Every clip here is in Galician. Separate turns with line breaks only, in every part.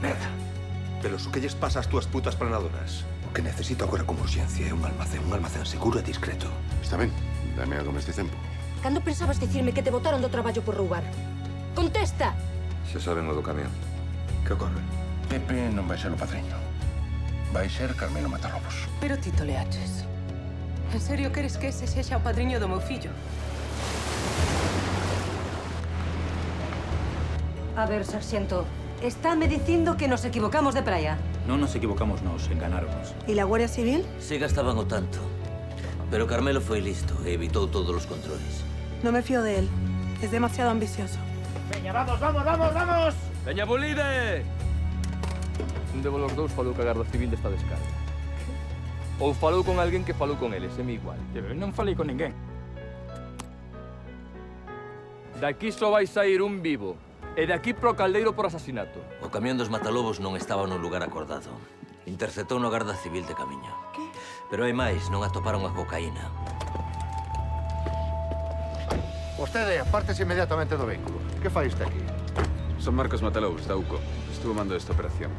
Merda. Pero o que lles pasa ás túas putas planadoras? O que necesito agora como urxencia é un almacén seguro e discreto.
Está ben, dame algo máis de tempo.
Cando pensabas dicirme que te botaron do traballo por roubar? Contesta!
Xa saben o do camión. Que ocorre?
Pepe non vai ser o padriño. Vai ser Carmelo Matarrobos.
Pero ti toleaches. En serio queres que ese sexa o padriño do meu fillo?
A ver, sarxento, estáme dicindo que nos equivocamos de praia.
Non nos equivocamos nos, enganáronos.
¿Y la Guardia Civil?
Sí gastaban o tanto. Pero Carmelo foi listo e evitou todos os controles.
No me fío de él. Es demasiado ambicioso.
Veña, vamos, vamos, vamos, vamos!
Veña, bolide! Un de vos dous falou que a Garda Civil desta descarga. Ou falou con alguén que falou con eles, é mi igual.
Eu non falei con ninguén.
Daqui só vai sair un vivo. E de aquí pro caldeiro por asasinato.
O camión dos Matalobos non estaba no lugar acordado. Interceptou no Garda Civil de camiño.
¿Qué?
Pero hai máis, non atoparon a cocaína.
Vostede, apártese inmediatamente do vehículo. Que fai este aquí?
Son Marcos Matalobos, da UCO. Estuvo mando esta operación.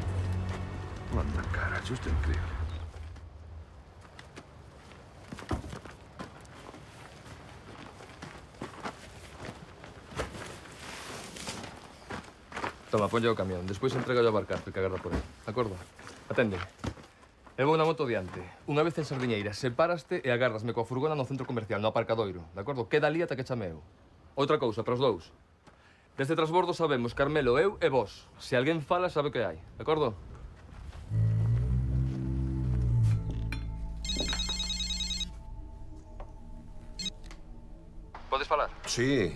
Manda cara, xusto increíble.
Toma, ponlle o camión. Despois entrega o barcazo que agarra por aí. De acordo? Atende. Eu vou na moto diante. Unha vez en Sardiñeira, separaste e agárrasme coa furgona no centro comercial, no aparcadoiro. De acordo? Queda ali ata que chame eu. Outra cousa, para os dous. Deste transbordo sabemos Carmelo, eu e vos. Se alguén fala, sabe o que hai. De acordo? Podes falar?
Sí.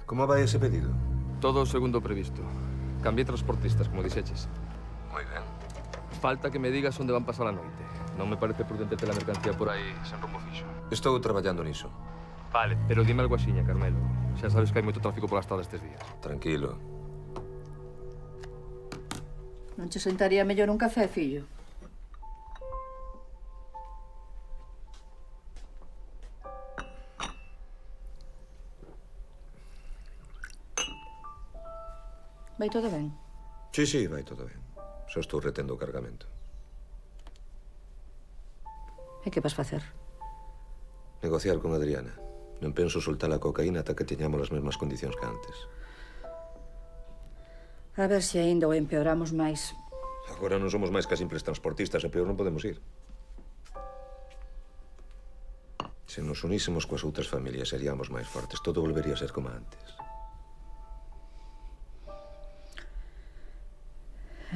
Como vai ese pedido?
Todo o segundo previsto. Cambié transportistas, como dixeches.
Moi ben.
Falta que me digas onde van pasar a noite. Non me parece prudente ter a mercancía por aí sen rumbo fixo.
Estou traballando niso.
Vale, pero dime algo axiña, Carmelo. Xa sabes que hai moito tráfico pola estrada estes días.
Tranquilo.
Non che sentaría mellor un café, fillo? Vai todo ben?
Sí, vai todo ben. Só estou retendo o cargamento.
E que vas facer?
Negociar con Adriana. Non penso soltar a cocaína ata que teñamos as mesmas condicións que antes.
A ver se aínda o empeoramos máis.
Agora non somos máis que simples transportistas e peor non podemos ir. Se nos unísemos coas outras familias seríamos máis fortes. Todo volvería a ser como antes.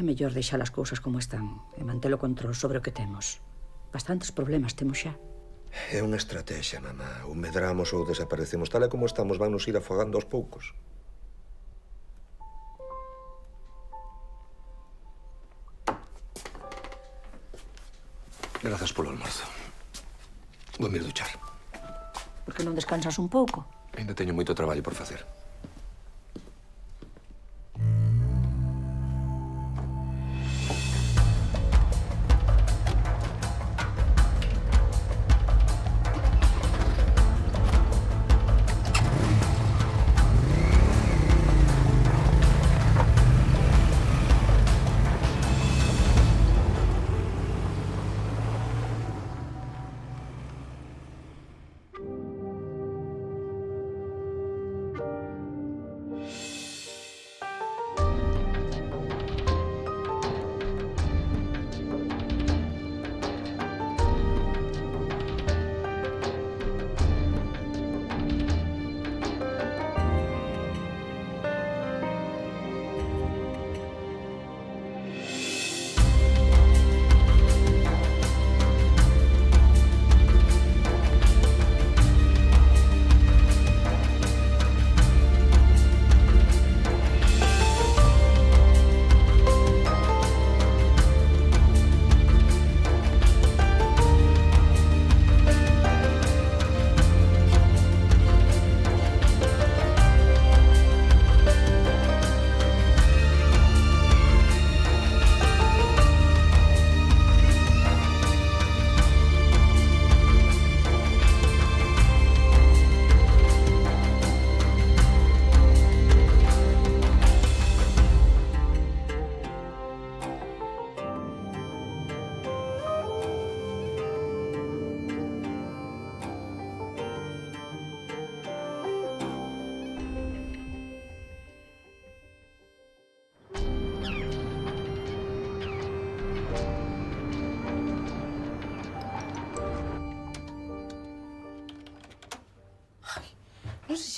É mellor deixar as cousas como están e manter o control sobre o que temos. Bastantes problemas temos xa.
É unha estrategia, mamá. Ou medramos ou desaparecemos. Tal e como estamos, vannos ir afogando aos poucos. Grazas polo almorzo. Vou me ir duchar.
Por que non descansas un pouco?
Ainda teño moito traballo por facer.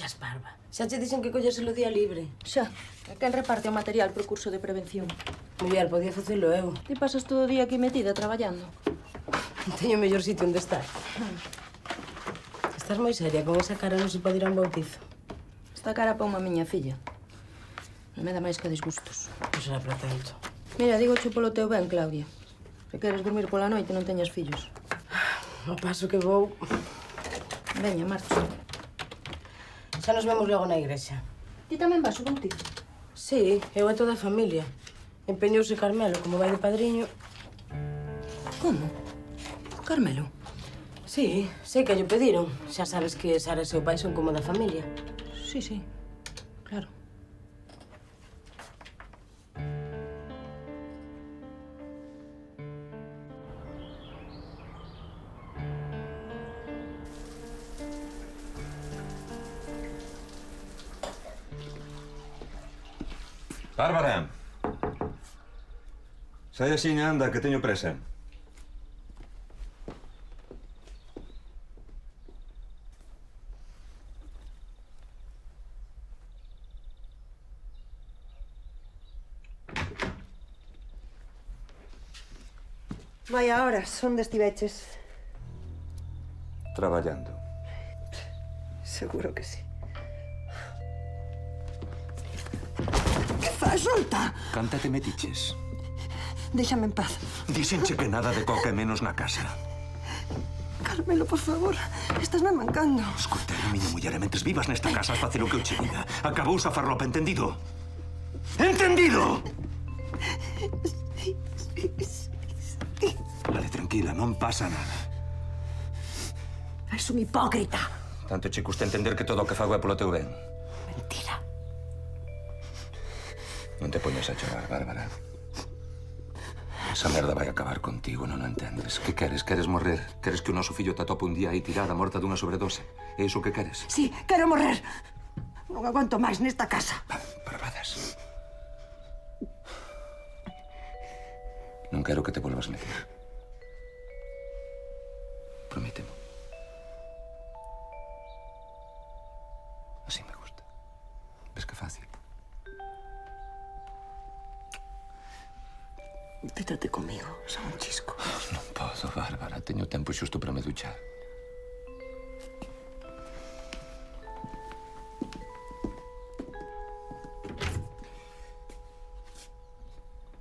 sexas parva. Xa che dixen que colles o día libre.
Xa, e quen reparte o material pro curso de prevención?
Muller, podía facelo eu.
Ti pasas todo o día aquí metida traballando.
Teño o mellor sitio onde estar. Estás moi seria, con esa cara non se pode ir a un bautizo.
Esta cara pa unha miña filla. Non me dá máis que disgustos.
Non será para tanto.
Mira, digoche polo teu ben, Claudia. Se queres dormir pola noite non teñas fillos.
O paso que vou...
Veña, marcha.
Xa nos vemos logo na igrexa.
Ti tamén vas ao bautizo?
Sí, eu e toda a familia. Empeñouse Carmelo, como vai de padriño.
Como? Carmelo?
Sí, sei que lle pediron. Xa sabes que Sara e seu pai son como da familia.
Sí, sí, claro.
Bárbara! Sai axiña, anda, que teño presa.
Vaya horas, onde estiveches?
Traballando.
Seguro que sí. Que faz, solta?
Canta te metiches.
Déxame en paz.
Díxenche que nada de coca e menos na casa.
Carmelo, por favor, estásme mancando.
Escoita, a miña muller, e mentres vivas nesta casa, has facer o que eu che diga. Acabous a farlopa, entendido? Entendido? Vale, tranquila, non pasa nada.
És un hipócrita.
Tanto che custa entender que todo o que fago é polo teu ben.
Mentira.
Non te poñas a chorar, Bárbara. Esa merda vai acabar contigo, non o entendes. Que queres? Queres morrer? Queres que o noso fillo te atope un día aí tirada, morta dunha sobredose? É iso que queres?
Sí, quero morrer. Non aguanto máis nesta casa.
Barbadas. Non quero que te volvas meter. Prométemo. Así me gusta. Ves que fácil.
Quítate comigo, xa un chisco.
Non podo, Bárbara. Teño tempo xusto para me duchar.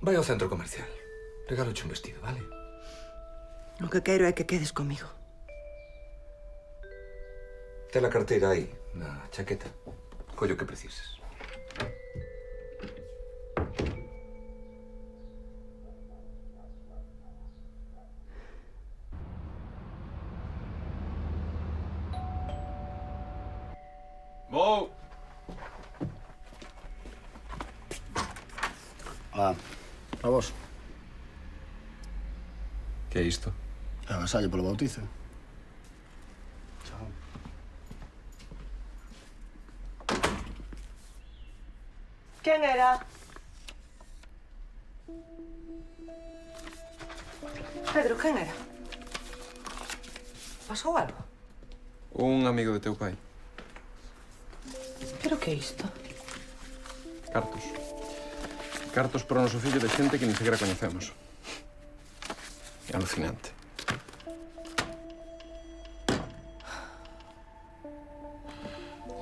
Vai ao centro comercial. Regaloche un vestido, vale?
O que quero é que quedes comigo.
Ten a carteira aí, na chaqueta. Collo o que precises.
Vou!
Ah, a vos.
Que é isto?
Agasallo polo bautizo. Chao.
Quen era? Pedro, quen era? Pasou algo?
Un amigo de teu pai.
Pero que é isto?
Cartos. Cartos para o noso fillo de xente que ni sequera coñecemos. É alucinante.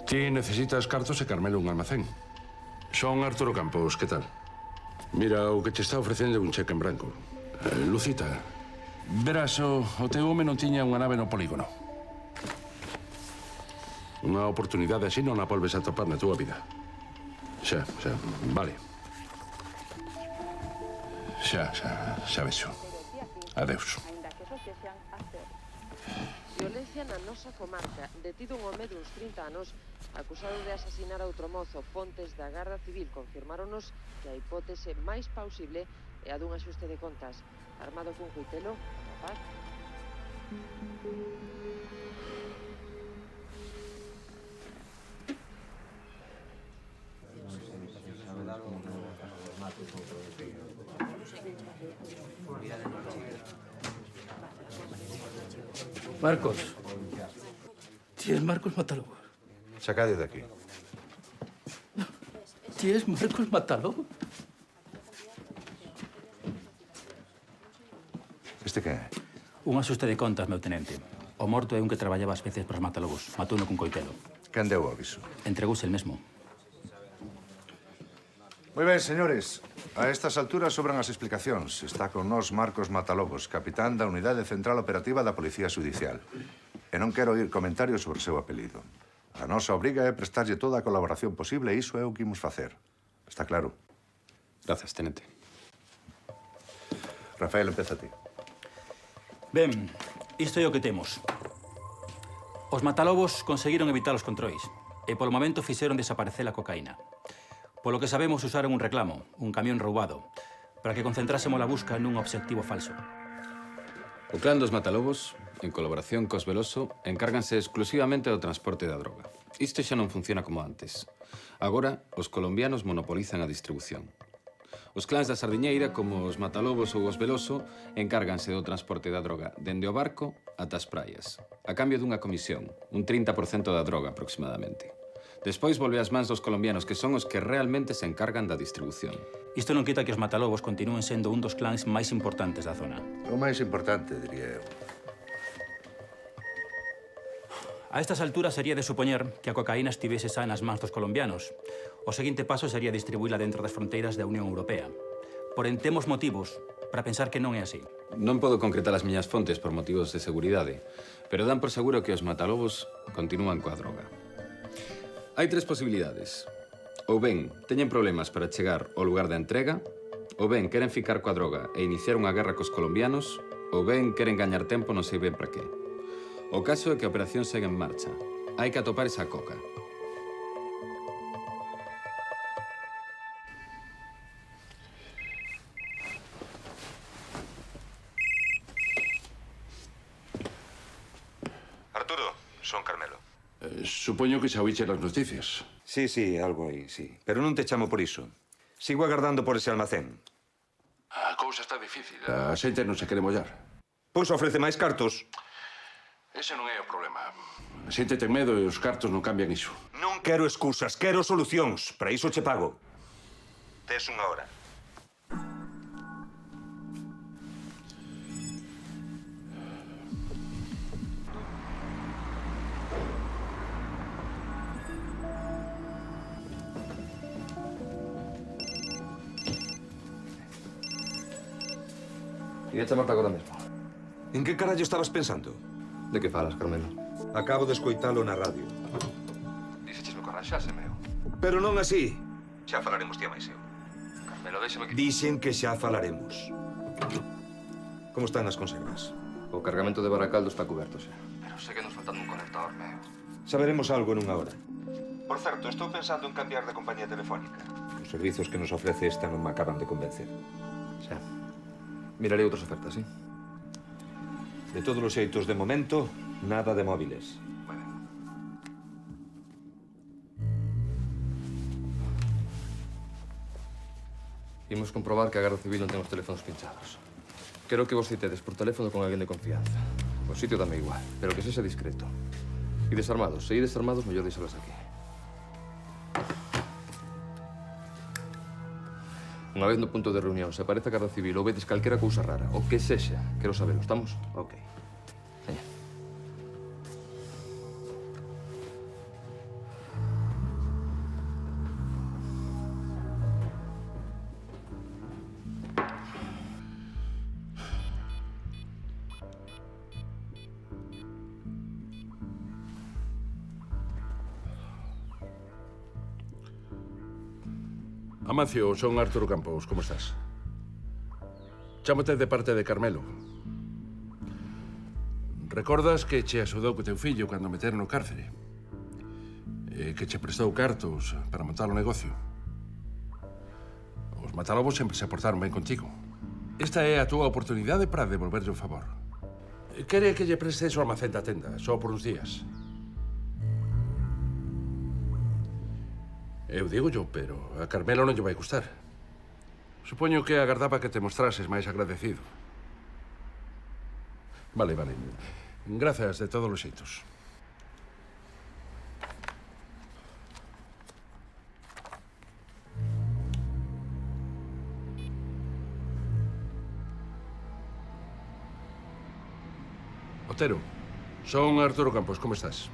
Ti necesitas cartos e Carmelo un almacén. Son Arturo Campos, que tal? Mira, o que te está ofrecendo é un cheque en branco. Lucita, verás, o teu home non tiña unha nave no polígono. Unha oportunidade así non a volves a topar na túa vida. Xa, vale. Xa vexo. Adeus.
Violencia na nosa comarca. Detido un home duns 30 anos acusado de asasinar a outro mozo. Fontes da Garda Civil confirmáronos que a hipótese máis plausible é a dun axuste de contas. Armado cun coitelo, rapaz.
Marcos. Ti es Marcos Matalobos.
Sacade de aquí.
Ti és Marcos Matalobo?
Este que é?
Un axuste de contas, meu tenente. O morto é un que traballaba ás veces pros matalobos. Matouno cun coitelo.
Quen deu o aviso?
Entregouse el mesmo.
Moi ben, señores. A estas alturas sobran as explicacións. Está con nós Marcos Matalobos, capitán da Unidade Central Operativa da Policía Judicial. E non quero oír comentarios sobre o seu apelido. A nosa obriga é prestarlle toda a colaboración posible e iso é o que imos facer. Está claro?
Grazas, tenente.
Rafael, empeza ti.
Ben, isto é o que temos. Os matalobos conseguiron evitar os controis e polo momento fixeron desaparecer a cocaína. Polo que sabemos, usaron un reclamo, un camión roubado, para que concentrásemos a busca nun obxectivo falso.
O clan dos Matalobos, en colaboración cos Veloso, encárganse exclusivamente do transporte da droga. Isto xa non funciona como antes. Agora, os colombianos monopolizan a distribución. Os clans da Sardiñeira, como os Matalobos ou os Veloso, encárganse do transporte da droga dende o barco ata as praias, a cambio dunha comisión, un 30% da droga aproximadamente. Despois volve ás mans dos colombianos, que son os que realmente se encargan da distribución.
Isto non quita que os matalobos continúen sendo un dos clans máis importantes da zona.
O máis importante, diría eu.
A estas alturas sería de supoñer que a cocaína estivese xa nas mans dos colombianos. O seguinte paso sería distribuíla dentro das fronteiras da Unión Europea. Porén, temos motivos para pensar que non é así.
Non podo concretar as miñas fontes por motivos de seguridade, pero dan por seguro que os Matalobos continúan coa droga. Hai tres posibilidades. Ou ben, teñen problemas para chegar ao lugar da entrega, ou ben, queren ficar coa droga e iniciar unha guerra cos colombianos, ou ben, queren gañar tempo non sei ben para qué. O caso é que a operación segue en marcha. Hai que atopar esa coca.
Arturo, son Carmelo.
Supoño que xa oíche as noticias.
Sí, algo aí, sí. Pero non te chamo por iso. Sigo agardando por ese almacén.
A cousa está difícil. A xente non se quere mollar.
Pois ofrece máis cartos.
Ese non é o problema. A xente ten medo e os cartos non cambian iso.
Non quero excusas, quero solucións. Para iso che pago. Tes unha hora.
Ia chamarte agora mesmo.
En que carallo estabas pensando?
De que falas, Carmelo?
Acabo de escoitalo na radio.
Dixechesme que arranxase, meu.
Pero non así. Xa falaremos tía máis eu.
Carmelo, déxame que...
Dixen que xa falaremos. Como están as conservas?
O cargamento de Baracaldo está cuberto, xa. Pero sei que nos faltan un conector, meu.
Saberemos algo nunha hora. Por certo, estou pensando en cambiar de compañía telefónica. Os servizos que nos ofrece esta non me acaban de convencer.
Xa. Miraré outras ofertas, sí?
De todos os xeitos, de momento, nada de móviles.
Moi ben. Imos comprobar que a Garda Civil non ten os teléfonos pinchados. Quero que vos citedes por teléfono con alguén de confianza. O sitio dame igual, pero que sexa discreto. E desarmados. Se ides armados, mellor deixalas aquí. Unha vez no punto de reunión, se aparece a Garda Civil ou vedes calquera cousa rara, o que sexa, quero sabelo, estamos? Ok. Veña.
Amancio, son Arturo Campos, como estás? Chámote de parte de Carmelo. Recordas que che axudou co teu fillo cando meteron no cárcere? E que che prestou cartos para montar o negocio? Os Matalobos sempre se portaron ben contigo. Esta é a túa oportunidade para devolverlle o favor. Quere que lle prestes o almacén da tenda, só por uns días. Eu digo yo, pero a Carmelo non lle vai gustar. Supoño que agardaba que te mostrases máis agradecido. Vale. Grazas de todos os xeitos. Otero, son Arturo Campos, como estás?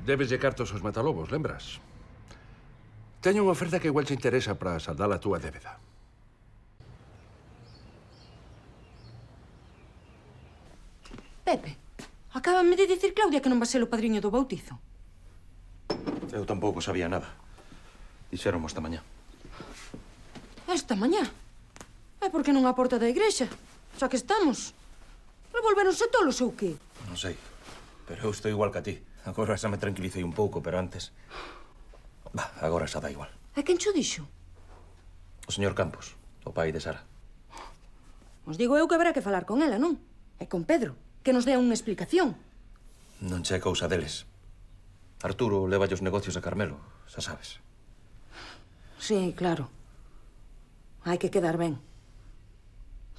Debes de cartos aos matalobos, lembras? Teño unha oferta que igual te interesa para saldar a túa débeda.
Pepe, acábame de dicir Claudia que non va ser o padriño do bautizo.
Eu tampouco sabía nada. Dixéronmo esta mañá.
Esta mañá? É porque non a porta da igrexa. Xa que estamos. Revolveronse tolos ou qué?
Non sei, pero eu estou igual que a ti. Agora xa me tranquilicei un pouco, pero antes... Bah, agora xa dá igual.
E quen cho dixo?
O señor Campos, o pai de Sara.
Os digo eu que haberá que falar con ela, non? E con Pedro, que nos dea unha explicación.
Non che é cousa deles. Arturo leva os negocios a Carmelo, xa sabes.
Sí, claro. Hai que quedar ben.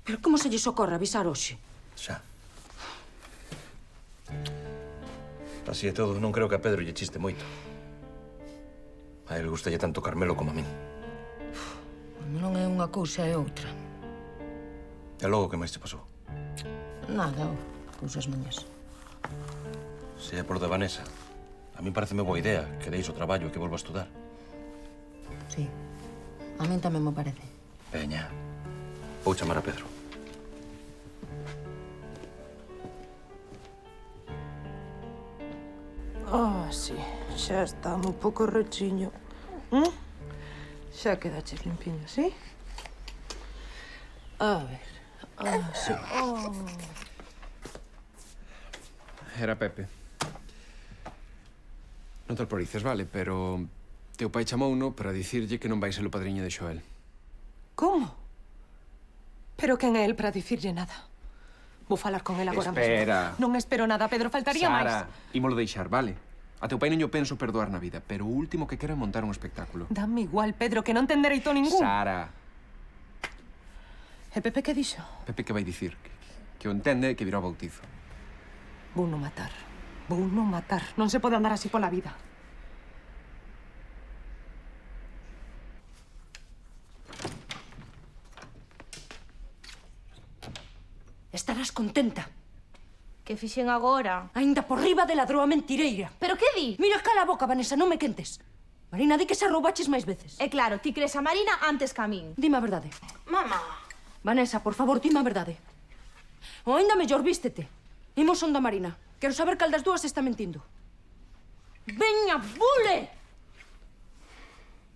Pero como se lles ocorre avisar hoxe?
Xa. Así e todo, non creo que a Pedro lle chiste moito. A ele gustalle tanto Carmelo como a min.
Non é unha cousa e outra.
E logo, que máis te pasou?
Nada, cousas miñas.
Se é por de Vanessa, a min pareceme boa idea que deis o traballo e que volva a estudar.
Sí, a min tamén me parece.
Veña, vou chamar a Pedro.
Sí, xa está un pouco rechiño. Xa quedaches limpiño, sí? A ver, sí.
Era Pepe.
Non te alporices, vale, pero teu pai chamouno para dicirlle que non vai ser o padriño de Xoel.
Como? Pero quen é el para dicirlle nada? Vou falar con el agora
Espera.
mesmo. Non espero nada, Pedro, faltaría máis.
Sara, ímolo deixar, vale? A teu pai non yo penso perdoar na vida, pero o último que quero é montar un espectáculo.
Dame igual, Pedro, que non ten dereito ningún.
Sara.
E Pepe que dixo?
Pepe que vai dicir? Que o entende e que virá ao bautizo.
Vou non matar. Vou non matar. Non se pode andar así pola vida.
Estarás contenta.
Que fixen agora?
Ainda por riba de ladroa mentireira.
Pero que di?
Mira, cala a boca, Vanessa, non me quentes. Marina, di que se roubaches máis veces.
É claro, ti crees a Marina antes que a min.
Dime a verdade.
Mamá.
Vanessa, por favor, dime a verdade. Ou ainda mellor, vístete. Imos onda Marina. Quero saber cal das dúas está mentindo. Veña, bule!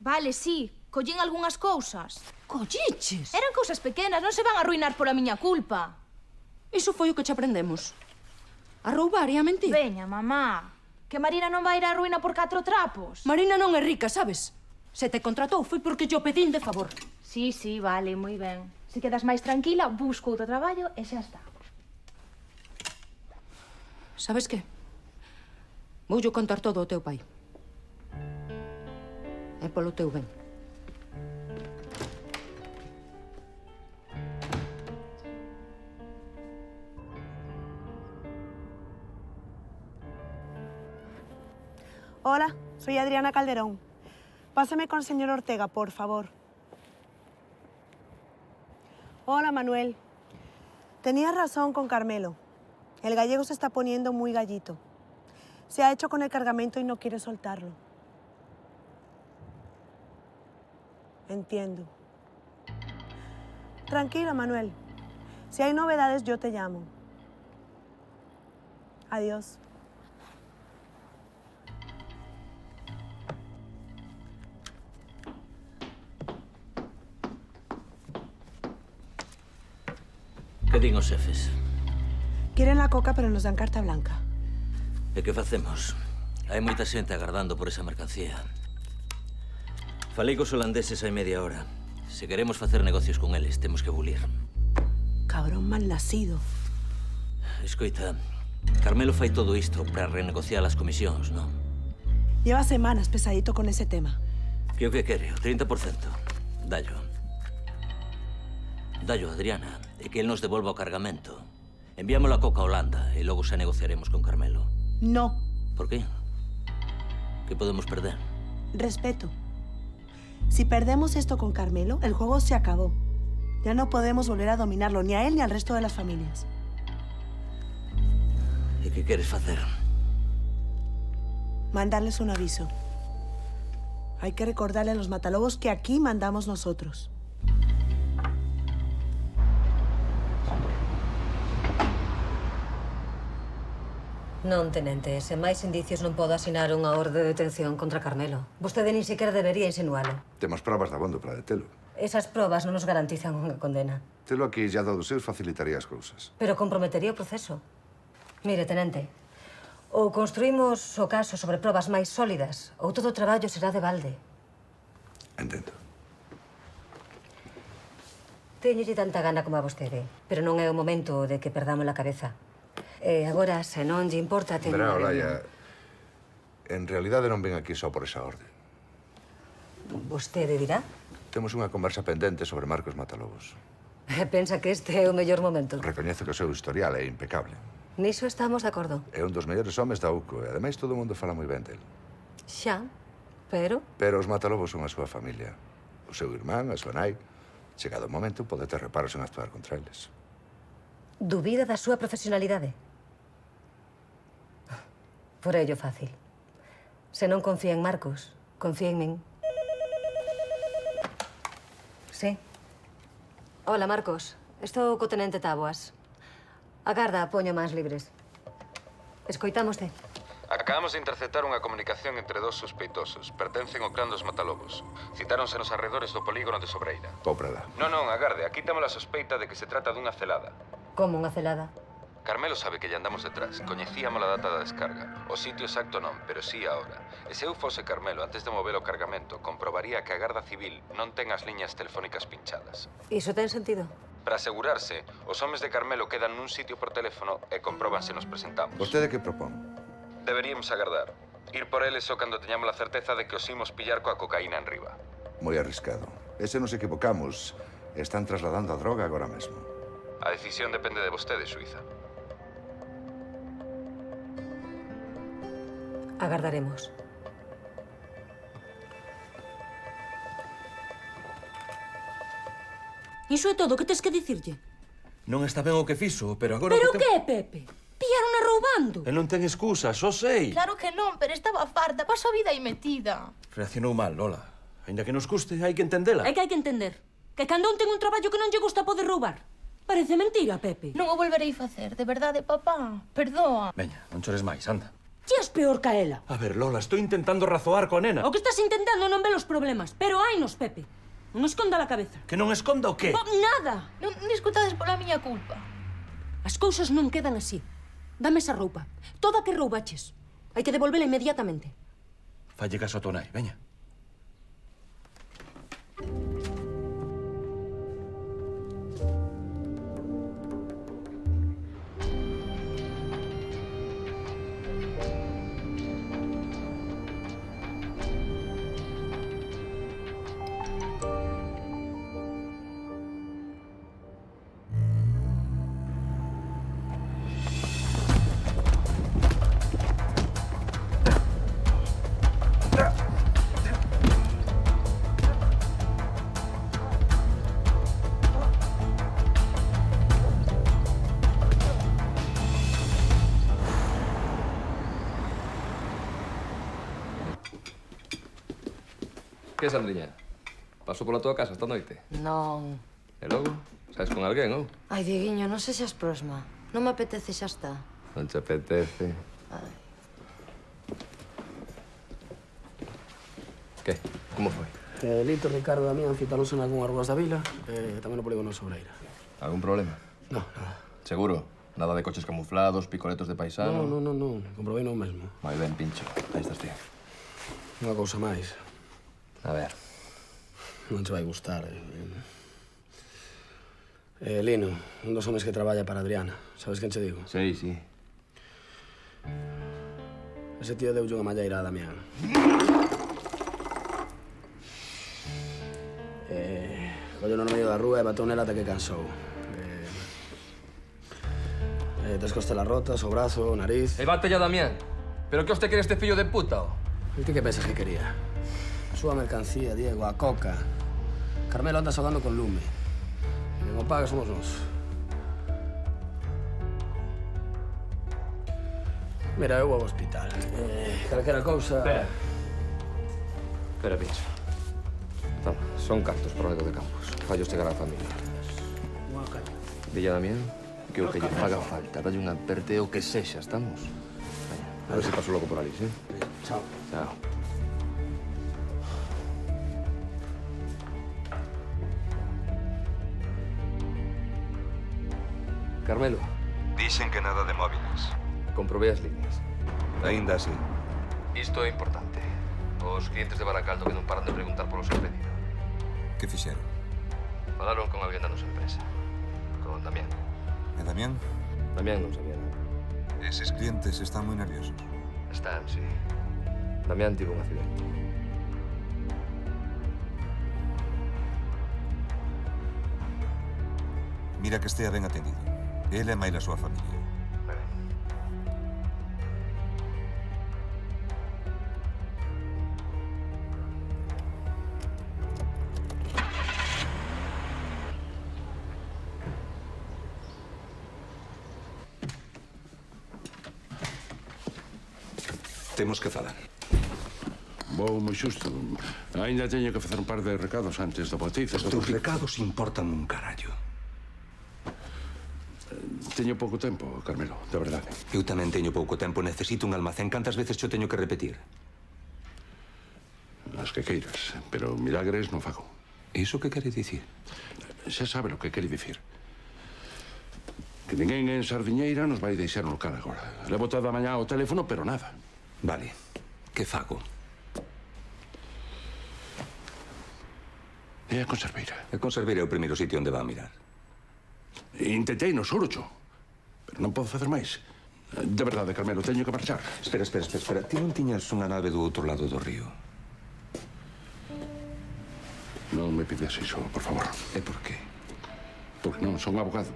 Vale, sí. Collín algunhas cousas.
Colliches?
Eran cousas pequenas, non se van a arruinar pola miña culpa.
Iso foi o que che aprendemos. A roubar e a mentir.
Veña, mamá. Que Marina non vai ir á ruína por 4 trapos.
Marina non é rica, sabes? Se te contratou foi porque yo pedín de favor.
Sí, sí, vale, moi ben. Se quedas máis tranquila, busco outro traballo e xa está.
Sabes que? Voulle contar todo ao teu pai. É polo teu ben.
Hola, soy Adriana Calderón. Pásame con el señor Ortega, por favor. Hola, Manuel. Tenías razón con Carmelo. El gallego se está poniendo muy gallito. Se ha hecho con el cargamento y no quiere soltarlo. Entiendo. Tranquilo, Manuel. Si hay novedades, yo te llamo. Adiós.
Que din os xefes?
Quieren la coca, pero nos dan carta blanca.
E que facemos? Hai moita xente agardando por esa mercancía. Falei cos holandeses hai media hora. Se queremos facer negocios con eles, temos que bulir.
Cabrón mal nacido.
Escoita, Carmelo fai todo isto para renegociar as comisións, non?
Lleva semanas pesadito con ese tema.
Que o que quere? O 30%. Dallo. Dallo, Adriana, e que el nos devolva o cargamento. Enviámoslo a coca a Holanda e logo xa negociaremos con Carmelo.
No.
Por qué? Que podemos perder?
Respeto. Si perdemos esto con Carmelo, el juego se acabó. Ya no podemos volver a dominarlo, ni a él ni al resto de las familias.
E que queres facer?
Mandarles un aviso. Hay que recordarle a los matalobos que aquí mandamos nosotros.
Non, tenente. Sen máis indicios non podo asinar unha orde de detención contra Carmelo. Vostede nin sequera debería insinualo.
Temos probas dabondo para detelo.
Esas probas non nos garantizan unha condena.
Telo aquí ya dado seus facilitaría as cousas.
Pero comprometería o proceso. Mire, tenente, ou construímos o caso sobre probas máis sólidas, ou todo o traballo será de balde.
Entendo.
Teñolle tanta gana como a vostede, pero non é o momento de que perdamos a cabeza. E agora, se non lle importa, teño...
Verá, Olaya, en realidade non ven aquí só por esa orde.
Vostede dirá?
Temos unha conversa pendente sobre Marcos Matalobos.
Pensa que este é o mellor momento.
Recoñece que o seu historial é impecable.
Niso estamos de acordo.
É un dos mellores homes da UCO e, ademais, todo o mundo fala moi ben del.
Xa, pero...
Pero os Matalobos son a súa familia. O seu irmán, a súa nai. Chegado o momento, pode ter reparos en actuar contra eles.
Dubida da súa profesionalidade? Por ello fácil. Se non confía en Marcos, confía en min. Sí. Hola, Marcos. Estou co tenente Táboas. Agarda, poño mans libres. Escoitámoste.
Acabamos de interceptar unha comunicación entre dos sospeitosos. Pertencen ao clan dos Matalobos. Citáronse nos arredores do polígono de Sobreira.
Cómprala.
Non, agarde. Aquí temos a sospeita de que se trata dunha celada.
Como unha celada?
Carmelo sabe que lle andamos detrás. Coñecíamos a data da descarga. O sitio exacto non, pero sí a hora. E se eu fose Carmelo, antes de mover o cargamento, comprobaría que a Garda Civil non ten as liñas telefónicas pinchadas.
Iso ten sentido?
Para asegurarse, os homes de Carmelo quedan nun sitio por teléfono e comproban se nos presentamos.
Vostede que propón?
Deberíamos agardar. Ir por eles só cando teñamos a certeza de que os imos pillar coa cocaína en riba.
Moi arriscado. E se nos equivocamos, están trasladando a droga agora mesmo.
A decisión depende de vostede, Suiza.
Agardaremos.
Iso é todo o que tes que dicirlle.
Non está ben o que fixo, pero agora...
Pero que, Pepe? Pillaron roubando.
E non ten excusa, só sei.
Claro que non, pero estaba farta, paso a vida aí metida.
Reaccionou mal, Lola. Ainda que nos custe, hai que entendela.
É que hai que entender. Que cando un ten un traballo que non lle gusta pode roubar. Parece mentira, Pepe.
Non o volverei facer, de verdade, papá. Perdoa.
Veña, non chores máis, anda.
Ti és peor que a ela.
A ver, Lola, estou intentando razoar coa nena.
O que estás intentando non ve os problemas, pero hainos, Pepe. Non esconda a cabeza.
Que non esconda o qué?
Nada.
Non discutades pola miña culpa.
As cousas non quedan así. Dame esa roupa. Toda a que roubaches. Hai que devolvela inmediatamente.
Falle caso a tua nai, veña.
Que, Sandriña? Paso pola tua casa esta noite?
Non.
E logo? Saes con alguén, ou?
Ai, Dieguiño, non sexas prosma. Non me apetece, xa está.
Non te apetece.
Ai.
Que? Como foi?
Delito, Ricardo e Damián citáronse nalgúnas rúas da vila e tamén no polígono Sobreira.
Algún problema?
No, nada.
Seguro? Nada de coches camuflados, picoletos de paisano?
Non. Comprobei non mesmo.
Moi ben, pincho. Aí estás ti.
Unha cousa máis.
A ver.
Non che vai gustar. Lino, un dos homes que traballa para Adriana. Sabes quen che digo?
Sí, sí.
Ese tío deulle unha malleira a Damián. Collo no medio da rúa e batou nela ata que cansou. Tes costelas rotas, o brazo, o nariz...
E bate ya Damián. Pero que os te quere este fillo de puta, o?
E ti que pensas que quería? A súa mercancía, Diego, a coca. Carmelo anda xogando con lume. E quen o paga somos nós. Mira, eu vou ao hospital. Calquera cousa...
Espera. Espera, pincho. Toma, son cartos para o Rego de Campos. Fallos chegar á familia.
Unha caña.
Dille a Damián que o que lle faga falta. Dalle un aperte o que sexa, estamos? Veña, a ver se paso logo por ali, sí?
Chao.
Chao. Carmelo.
Dicen que nada de móviles.
Comprobei as líneas.
Ainda así.
Isto é importante. Os clientes de Baracaldo que non paran de preguntar polo seu pedido.
Que fixeron?
Falaron con alguén da nosa empresa. Con Damián.
E Damián?
Damián non sabía nada.
Eses clientes están moi nerviosos.
Están, sí. Damián tivo un accidente.
Mira que estea ben atendido. Ele e máis a súa familia. Temos que falar.
Vou moi xusto. Ainda teño que facer un par de recados antes do bautizo.
Os teus recados importan un carallo.
Teño pouco tempo, Carmelo, de verdade.
Eu tamén teño pouco tempo. Necesito un almacén. Cantas veces xo teño que repetir?
As que queiras, pero milagres non fago.
Iso que quere dicir?
Xa sabe o que quere dicir. Que ninguén en Sardiñeira nos vai deixar no local agora. Levo toda a mañá ao teléfono, pero nada.
Vale. Que fago?
E a conserveira?
A conserveira é o primeiro sitio onde va a mirar.
Intentei no Sorocho, pero non podo facer máis. De verdade, Carmelo, teño que marchar.
Espera. Ti non tiñas unha nave do outro lado do río?
Non me pides iso, por favor.
E por qué?
Porque non son abogado.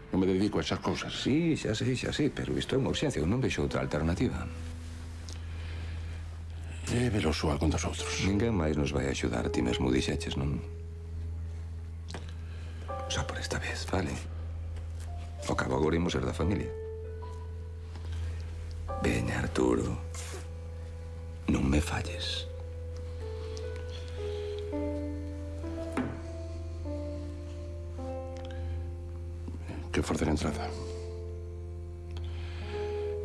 Non me dedico a esas cousas.
Sí, xa sei, pero isto é unha urxencia. Eu non vexo outra alternativa.
É veloso algún dos outros.
Ninguén máis nos vai axudar. Ti mesmo dixeches, non? Só por esta vez, vale? Ao cabo agora imos ser da familia. Veña, Arturo. Non me falles.
Que for de entrada.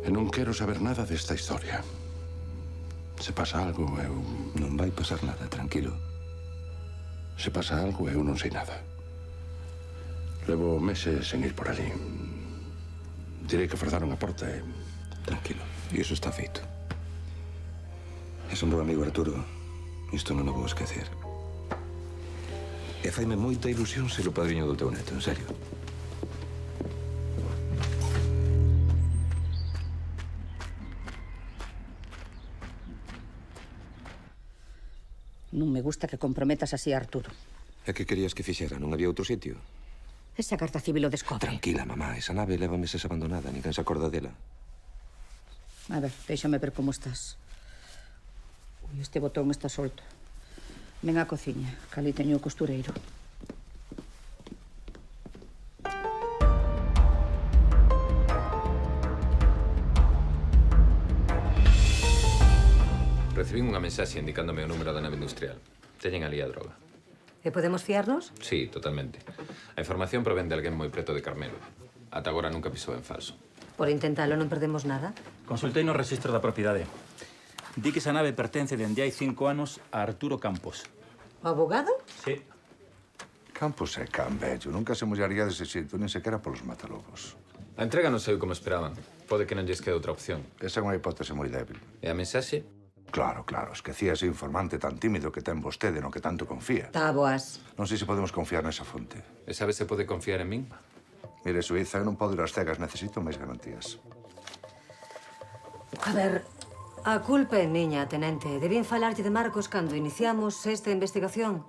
E non quero saber nada desta historia. Se pasa algo, eu...
Non vai pasar nada, tranquilo.
Se pasa algo, eu non sei nada. Levo meses sen ir por ali. Direi que forzaron a porta e...
Tranquilo, e iso está feito. Es o meu amigo Arturo. Isto non o vou esquecer. E faime moita ilusión ser o padriño do teu neto, en serio.
Non me gusta que comprometas así a Arturo.
E que querías que fixera? Non había outro sitio?
Esa carta civil o descobre.
Tranquila, mamá. Esa nave leva meses abandonada. Ninguén se acorda dela.
A ver, déxame ver como estás. Ui, este botón está solto. Ven á cociña, que ali teño o costureiro.
Recibín unha mensaxe indicándome o número da nave industrial. Teñen ali a droga.
E podemos fiarnos?
Sí, totalmente. A información provén de alguén moi preto de Carmelo. Ata agora nunca pisou en falso.
Por intentalo non perdemos nada.
Consultei no registro da propiedade. Di que esa nave pertence dende hai 5 anos a Arturo Campos.
O abogado?
Sí.
Campos é can vello. Nunca se mollaría dese xeito, nin sequera polos matalobos.
A entrega non saiu como esperaban. Pode que non lles quede outra opción.
Esa é unha hipótese moi débil.
E a mensaxe?
Claro, esquecía ese informante tan tímido que ten vostede no que tanto confía.
Táboas.
Non sei se podemos confiar nesa fonte.
E sabe se pode confiar en min?
Mire, Suíza, eu non podo ir ás cegas. Necesito máis garantías.
A ver, a culpa é miña, tenente. Debín falarte de Marcos cando iniciamos esta investigación.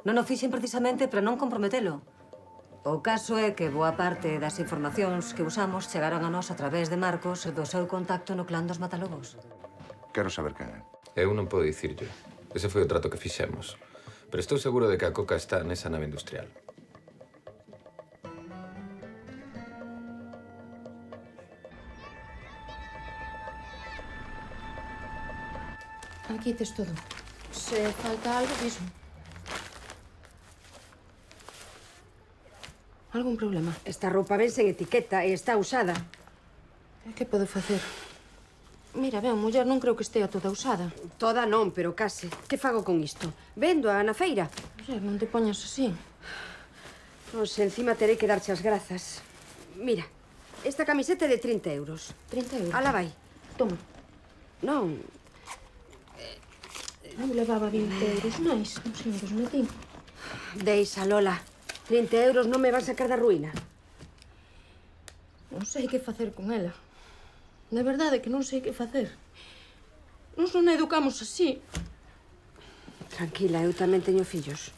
Non o fixen precisamente para non comprometelo. O caso é que boa parte das informacións que usamos chegaron a nós a través de Marcos e do seu contacto no clan dos Matalobos.
Quero saber quen é.
Eu non podo dicirlle. Ese foi o trato que fixemos. Pero estou seguro de que a coca está nesa nave industrial.
Aquí tes todo. Se falta algo, dísmo. Algún problema?
Esta roupa ven sen etiqueta e está usada.
E que podo facer? Mira, ben, muller, non creo que estea toda usada.
Toda non, pero case. Que fago con isto? Vendo-a na feira?
Muller, non te poñas así.
Pois encima terei que darche as grazas. Mira, esta camiseta é de 30 euros.
30 euros?
Ala vai.
Toma.
Non.
Non levaba 20 euros máis. Non sei, os metí.
Deixa, Lola. 30 euros non me van sacar da ruína.
Non sei que facer con ela. De verdade que non sei que facer. Nos non a educamos así.
Tranquila, eu tamén teño fillos.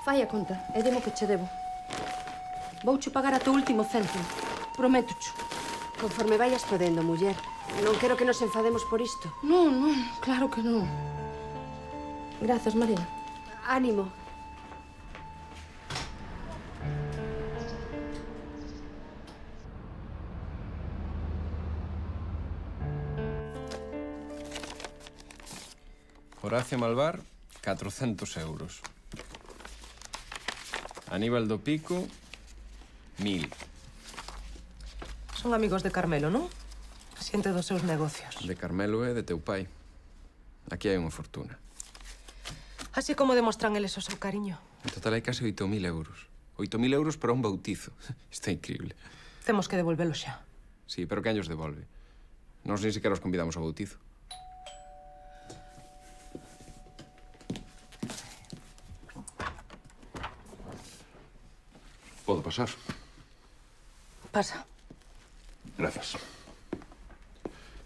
Fai a conta e demo que che debo. Vouche pagar a teu último céntimo. Prométocho.
Conforme vayas podendo, muller. Non quero que nos enfademos por isto.
Non, non, claro que non. Grazas, Marina.
Ánimo.
Horacio Malvar, 400 euros. Aníbal do Pico, 1000.
Son amigos de Carmelo, non? Siente dos seus negocios.
De Carmelo e de teu pai. Aquí hai unha fortuna.
Así como demostran eles o seu cariño.
En total hai case 8.000 euros. 8.000 euros para un bautizo. Isto é increíble.
Temos que devolvelo xa.
Sí, pero que años devolve? Nós nin sequera os convidamos ao bautizo.
Podo pasar?
Pasa.
Grazas.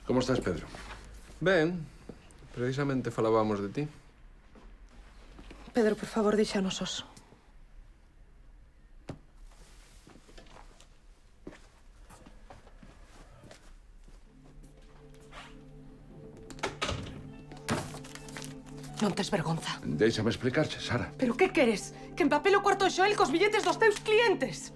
Como estás, Pedro?
Ben, precisamente falábamos de ti.
Pedro, por favor, díxanos os. Non tes vergonza.
Déixame explicarche, Sara.
Pero que queres? Que empapelo o cuarto de Xoel cos billetes dos teus clientes?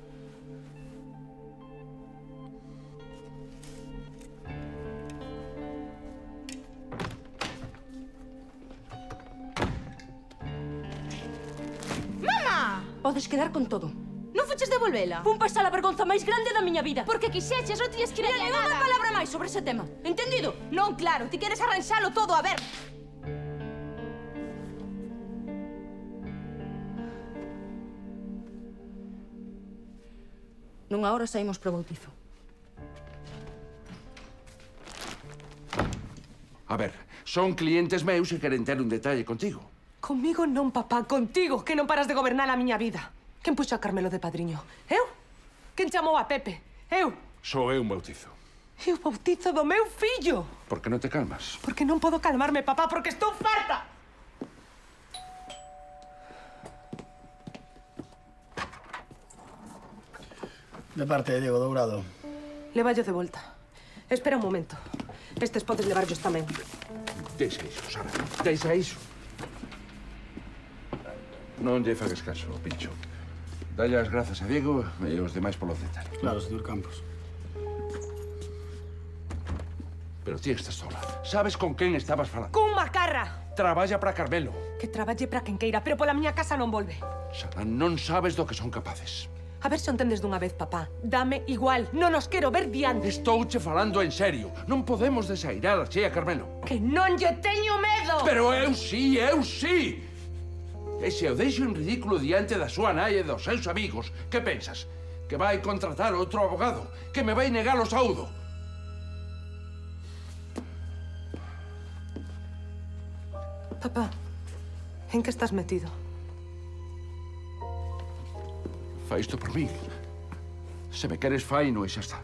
Mama! Podes quedar con todo. Non fuches devolvela? Fun pasar a vergonza máis grande da miña vida. Porque quixeches, non tiñes que ir a nada. Unha palabra máis sobre ese tema. Entendido? Non, claro, ti queres arranxalo todo, a ver. Nunha hora saímos pro bautizo.
A ver, son clientes meus e queren ter un detalle contigo.
Comigo non, papá, contigo, que non paras de gobernar a miña vida. Quen puxo a Carmelo de padriño? Eu? Quen chamou a Pepe? Eu?
Só é un bautizo.
E o bautizo do meu fillo?
Por que non te calmas?
Porque non podo calmarme, papá, porque estou farta.
De parte de Diego Dourado.
Levallo de volta. Espera un momento. Estes podes levarllos tamén.
Deixa iso, Sara. Deixa iso. Non lle fagues caso, pincho. Dalle as grazas a Diego e os demais polo detalle.
Claro, señor Campos.
Pero ti estás sola. Sabes con quen estabas falando?
Cun macarra.
Traballa para Carmelo.
Que traballe para quen queira, pero pola miña casa non volve.
Sara, non sabes do que son capaces.
A ver se o entendes dunha vez, papá. Dame igual. Non os quero ver diante.
Estouche falando en serio. Non podemos desairar así a Carmelo.
Que non lle teño medo!
Pero eu sí, eu sí! E se o deixo en ridículo diante da súa nai e dos seus amigos, que pensas? Que vai contratar outro abogado? Que me vai negar o saúdo?
Papá, en que estás metido?
Fai isto por mí. Se me queres, faino e xa está.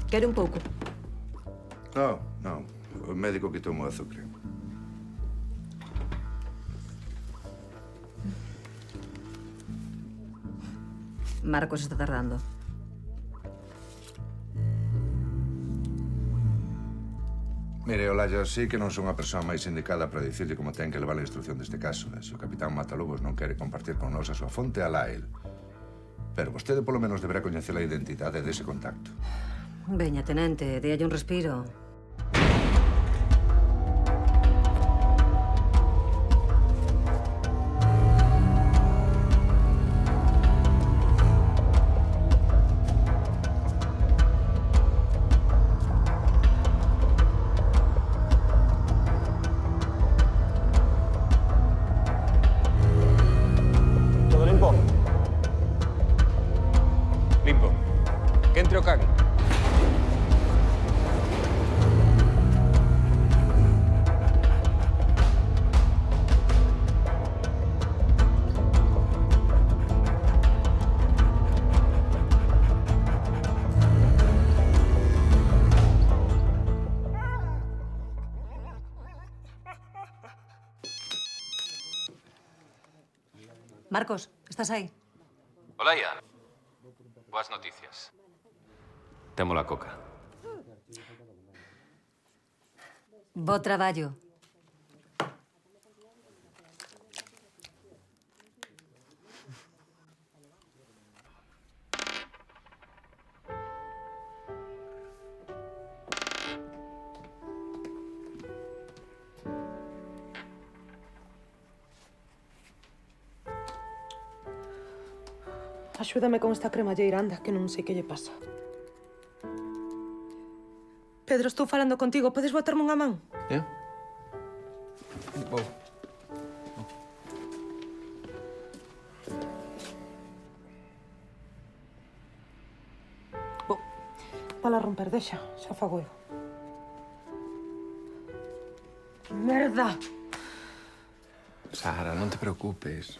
Quere un pouco?
Non, non. O médico quitou-me o azúcar.
Marcos está tardando.
Mire, Olaya, sí que non son a persoa máis indicada para dicirle como ten que levar a instrucción deste caso. Se o capitán Matalobos non quere compartir con nós a súa fonte, alá el. Pero vostede polo menos deberá coñecer a identidade dese contacto.
Veña, tenente, déalle un respiro.
Todo limpo? Limpo. Que entre o can.
Marcos, estás aí?
Olaya. Boas noticias. Temo la coca.
Bo traballo.
Axúdame con esta cremalleira, anda, que non sei que lle pasa. Pedro, estou falando contigo. Podes botarme unha man?
Vou.
Para romper, deixa. Xa fago eu. Merda!
Sara, non te preocupes.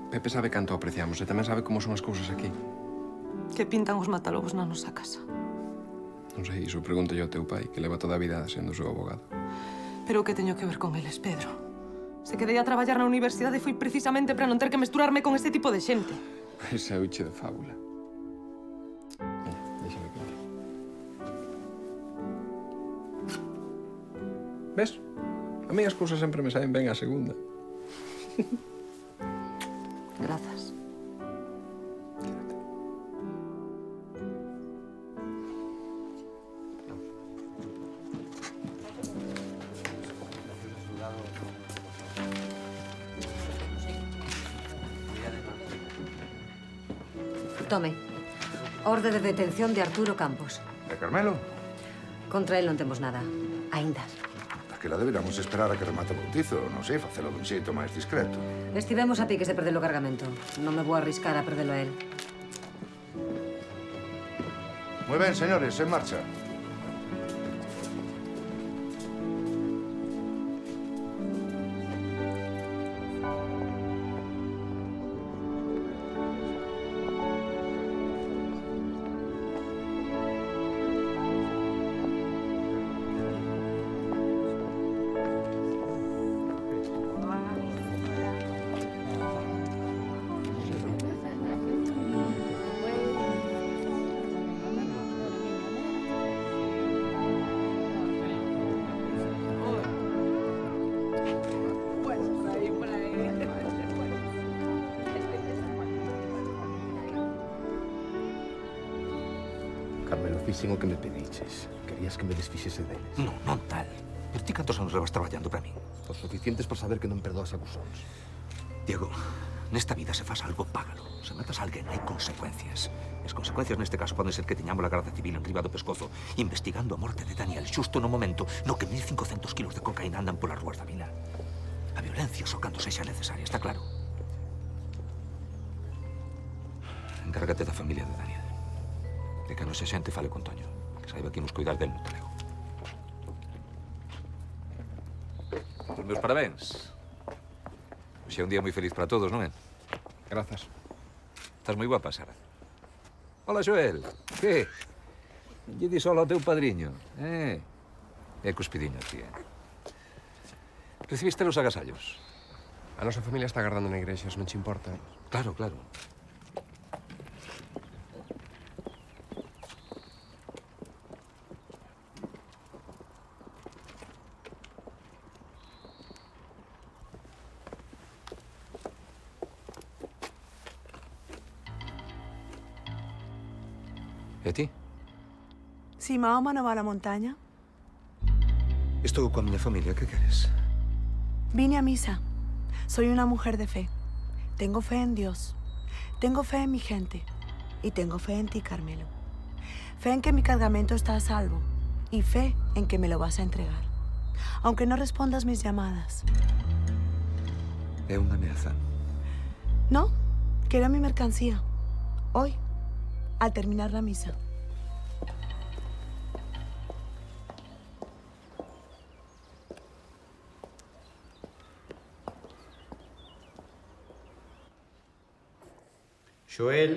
Pepe sabe canto apreciamos e tamén sabe como son as cousas aquí.
Que pintan os matalobos na nosa casa.
Non sei, iso pregúntalle ao teu pai, que leva toda a vida sendo o seu abogado.
Pero o que teño que ver con eles, Pedro? Se quedei a traballar na universidade foi precisamente para non ter que mesturarme con este tipo de xente.
Ese é o iche de fábula. Déxame contar. Ves? A mí as cousas sempre me saen ben a segunda.
Grazas. Tome. Orde de detención de Arturo Campos.
E Carmelo?
Contra él non temos nada. Aínda.
Que la deberamos esperar a que remate o bautizo. Non sei, facelo dun xeito máis discreto.
Estivemos a piques de perder o cargamento. Non me vou arriscar a perdelo a él.
Moi ben, señores, en marcha.
Carmelo, fixen o que me pediches. Querías que me desfixese deles.
Non, non tal. Pero ti cantos anos levas traballando para min?
Os suficientes para saber que non perdoas acusóns.
Diego, nesta vida se faz algo, págalo. Se matas a alguén, hai consecuencias. As consecuencias neste caso poden ser que tiñamos a Garda Civil enriba do pescozo investigando a morte de Daniel xusto no momento no que 1.500 kilos de cocaína andan polas ruas da vila. A violencia só cando sexa necesaria, está claro? Encárgate da familia de Daniel. De que a nosa xente fale con Toño. Que saiba que imos cuidar del no talego. Os meus parabéns. Hoxe é un día moi feliz para todos, non é?
Grazas.
Estás moi guapa, Sara. Hola, Joel. Que? Lle di solo ao teu padriño. É cuspidiño, tía. Recibiste os agasallos?
A nosa familia está agardando na igrexa, se non che importa.
Claro, claro. E ti?
Si Mahoma no va a la montaña,
Estou coa miña familia, que queres?
vine a misa. Soy una mujer de fe. Tengo fe en Dios. Tengo fe en mi gente. Y tengo fe en ti, Carmelo. Fe en que mi cargamento está a salvo. Y fe en que me lo vas a entregar. Aunque no respondas mis llamadas.
É unha ameaza.
No, quiero mi mercancía. Hoy, al terminar la misa.
Xoel,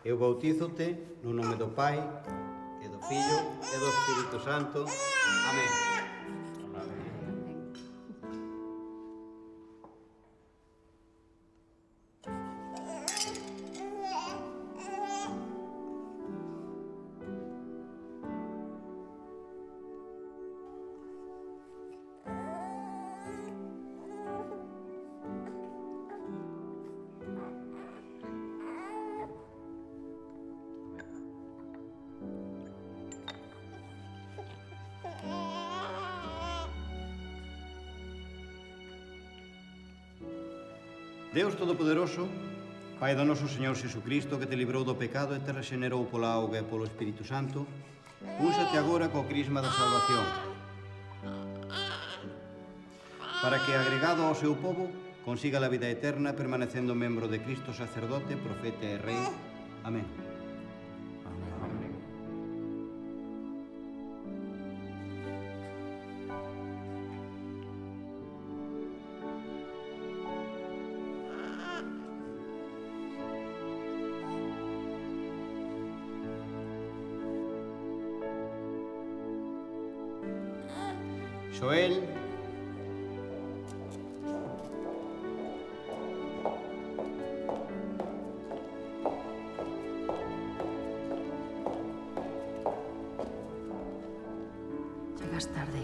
eu bautízote no nome do Pai, e do Fillo, e do Espírito Santo. Amén. Deus Todopoderoso, Pai do noso Señor Xesucristo, que te librou do pecado e te rexenerou pola auga e polo Espírito Santo, úsate agora co crisma da salvación, para que, agregado ao seu povo, consiga a vida eterna, permanecendo membro de Cristo, sacerdote, profeta e rei. Amén. Xoel,
Llegas tarde.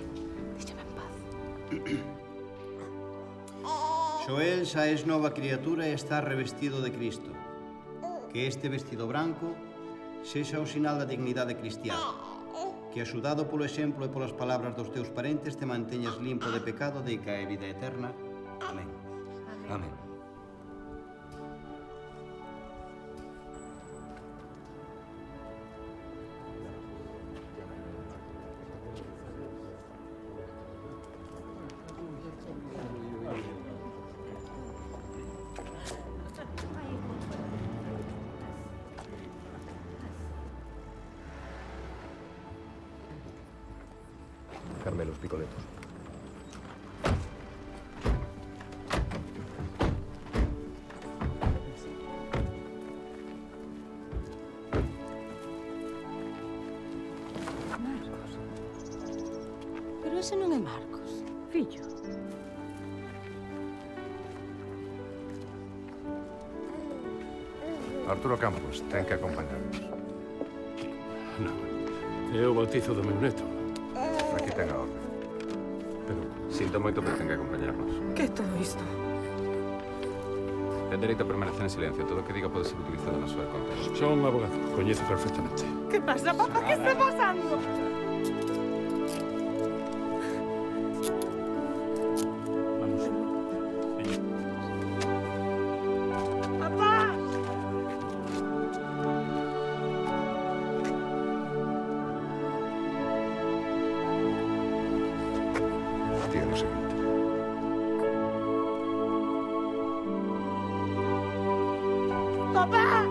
Déxame en paz.
Xoel xa es nova criatura e está revestido de Cristo. Que este vestido branco sexa o sinal da dignidade cristiana. Que, axudado polo exemplo e polas palabras dos teus parentes, te manteñas limpo de pecado de que a vida eterna. Amén.
Amén.
Carmelos, picoletos.
Marcos. Pero ese non é Marcos, fillo.
Arturo Campos, ten que acompañarnos.
Non, é o bautizo do meu neto.
Aquí ten a orde.
Pero sinto moito, pero ten que acompañarnos.
Que é todo isto?
Ten dereito a permanecer en silencio. Todo o que diga pode ser utilizado na súa contra.
Son un abogado. Coñezo perfectamente.
Que pasa, papá? Que está pasando? Papá!
Tía, lo seguinte.
¡Papá!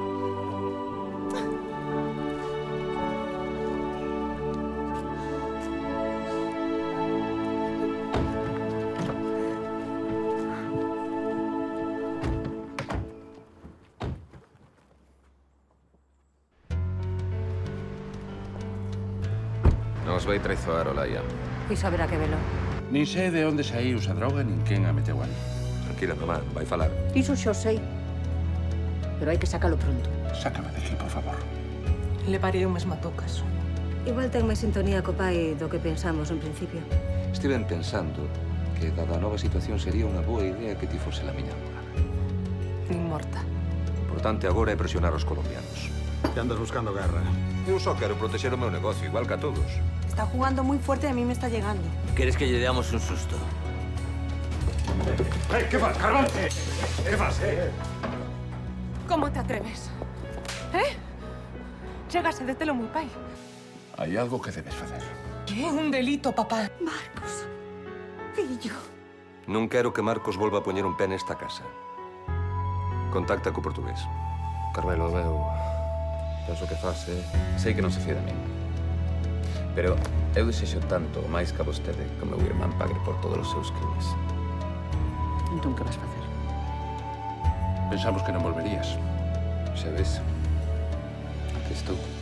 Nos vai traizoar, Olaya.
Pois haberá que velo.
Nin sei de onde saíu esa droga, nin quen a meteu ali.
Tranquila, mamá, vai falar.
Iso xo sei. Pero hai que sacalo pronto.
Sácame de aquí, por favor.
Levarei un mesmo a teu caso.
Igual ten máis sintonía co pai do que pensamos en principio.
Estiven pensando que, dada a nova situación, sería unha boa idea que ti fose a miña muller.
Nin morta.
O importante agora é presionar os colombianos.
Que andas buscando guerra?
Eu só quero protexer o meu negocio, igual que a todos.
Está jugando muy fuerte y a mí me está llegando.
Queres que lle deamos un susto?
¿Qué fas, Carbón? ¿Qué fas,
Como te atreves? Chegase de telo meu pai.
Hai algo que debes facer.
Que é un delito, papá.
Marcos, fillo.
Non quero que Marcos volva a poñer un pé nesta casa. Contacta co portugués.
Carmelo, eu... penso que faz,
Sei que non se fía de min. Pero eu desexo tanto, máis que a vostede, que o meu irmán pague por todos os seus crimes.
Entón, que vas facer?
Pensamos que non volverías.
Xa ves. Aquí estou.